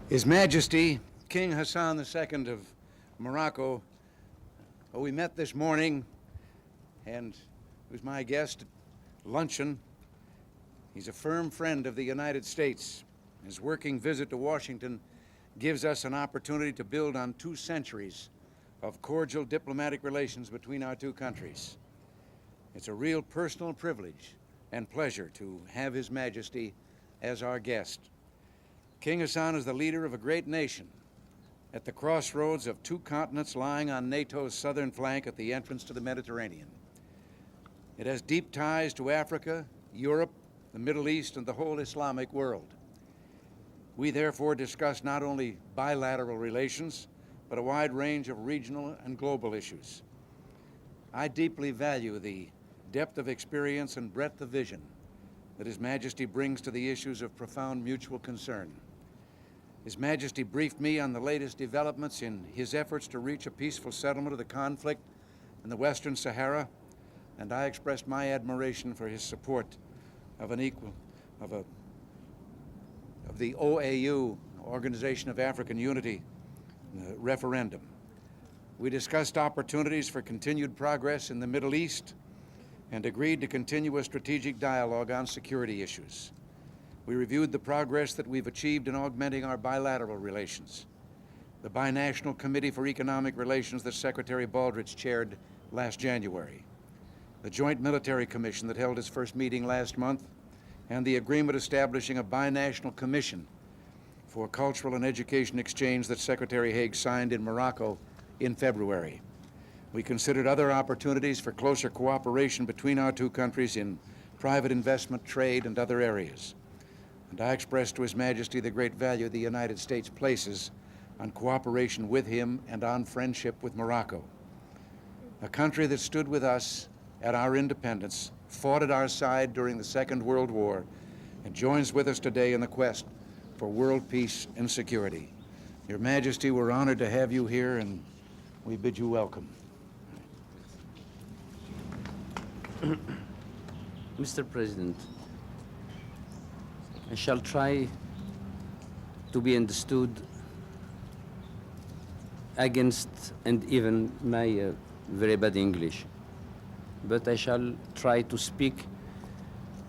His Majesty, King Hassan II of Morocco, who we met this morning and was my guest at luncheon. He's a firm friend of the United States. His working visit to Washington gives us an opportunity to build on 2 centuries of cordial diplomatic relations between our 2 countries. It's a real personal privilege and pleasure to have His Majesty as our guest. King Hassan is the leader of a great nation at the crossroads of 2 continents lying on NATO's southern flank at the entrance to the Mediterranean. It has deep ties to Africa, Europe, the Middle East, and the whole Islamic world. We therefore discuss not only bilateral relations, but a wide range of regional and global issues. I deeply value the depth of experience and breadth of vision that His Majesty brings to the issues of profound mutual concern. His Majesty briefed me on the latest developments in his efforts to reach a peaceful settlement of the conflict in the Western Sahara, and I expressed my admiration for his support of the OAU, Organization of African Unity, referendum. We discussed opportunities for continued progress in the Middle East and agreed to continue a strategic dialogue on security issues. We reviewed the progress that we've achieved in augmenting our bilateral relations. The Binational Committee for Economic Relations that Secretary Baldrige chaired last January, the Joint Military Commission that held its first meeting last month, and the agreement establishing a binational commission for cultural and education exchange that Secretary Haig signed in Morocco in February. We considered other opportunities for closer cooperation between our 2 countries in private investment, trade, and other areas. And I expressed to His Majesty the great value the United States places on cooperation with him and on friendship with Morocco, a country that stood with us at our independence, fought at our side during the Second World War, and joins with us today in the quest for world peace and security. Your Majesty, we're honored to have you here, and we bid you welcome. Mr. President, I shall try to be understood against and even my very bad English, but I shall try to speak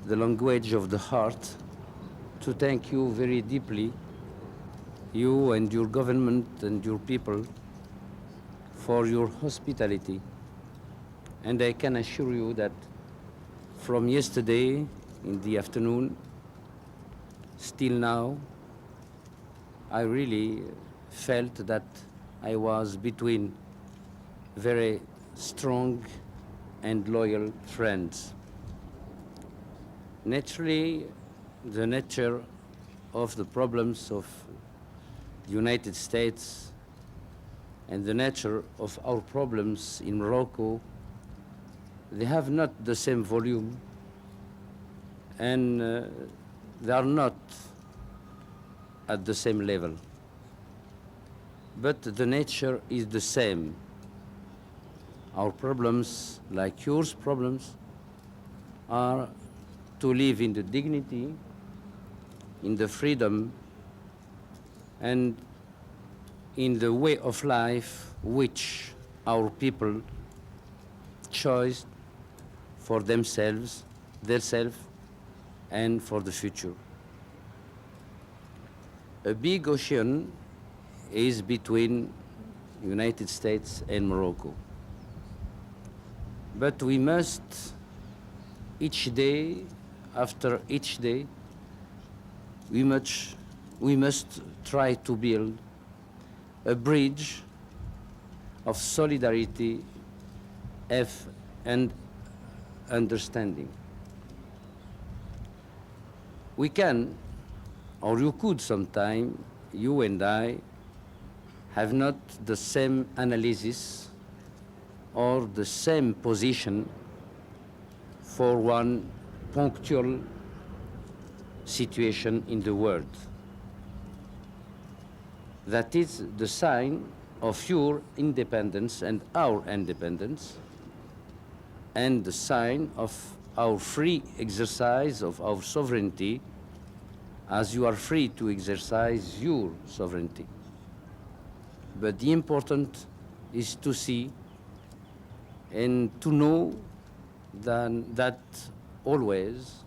the language of the heart to thank you very deeply, you and your government and your people, for your hospitality. And I can assure you that from yesterday in the afternoon, still now, I really felt that I was between very strong and loyal friends. Naturally, the nature of the problems of the United States and the nature of our problems in Morocco, they have not the same volume, and they are not at the same level. But the nature is the same. Our problems, like yours problems, are to live in the dignity, in the freedom, and in the way of life which our people chose for themselves, and for the future. A big ocean is between United States and Morocco. But we must, each day, after each day, we must try to build a bridge of solidarity and understanding. We can, or you could sometime, you and I, have not the same analysis or the same position for one punctual situation in the world. That is the sign of your independence and our independence, and the sign of our free exercise of our sovereignty as you are free to exercise your sovereignty. But the important is to see and to know that always,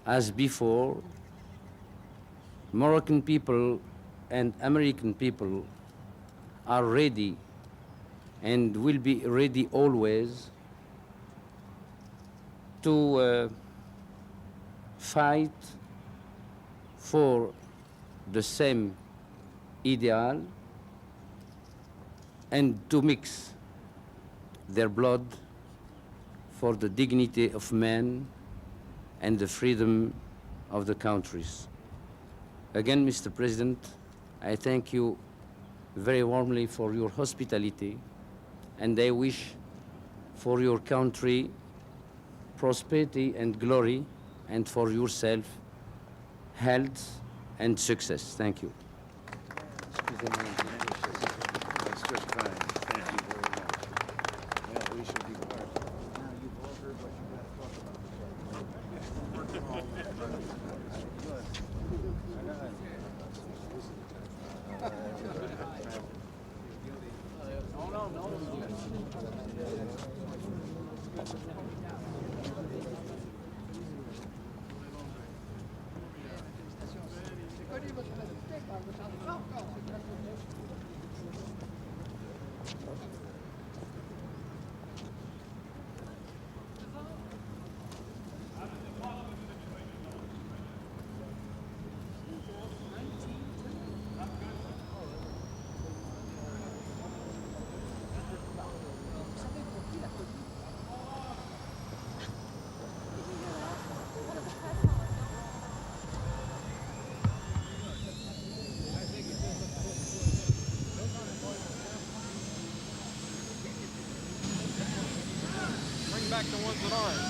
as before, Moroccan people and American people are ready and will be ready always to fight for the same ideal and to mix their blood for the dignity of man and the freedom of the countries. Again, Mr. President, I thank you very warmly for your hospitality, and I wish for your country prosperity and glory, and for yourself health and success. Thank you. That's just fine. Thank you very much. Well, we should be part. Now, you've all heard what you got to talk Back the ones that aren't.